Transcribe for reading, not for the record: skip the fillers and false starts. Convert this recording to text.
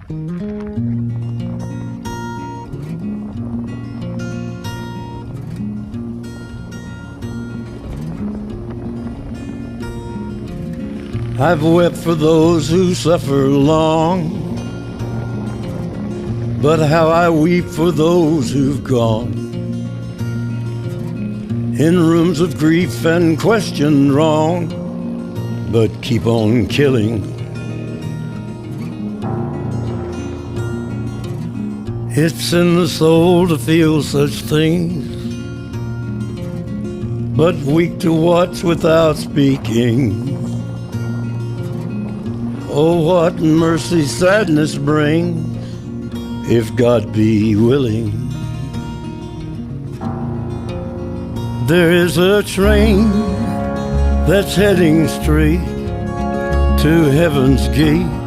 I've wept for those who suffer long, but how I weep for those who've gone in rooms of grief and questioned wrong, but keep on killing. It's in the soul to feel such things, but weak to watch without speaking. Oh, what mercy sadness brings, if God be willing. There is a train that's heading straight to heaven's gate,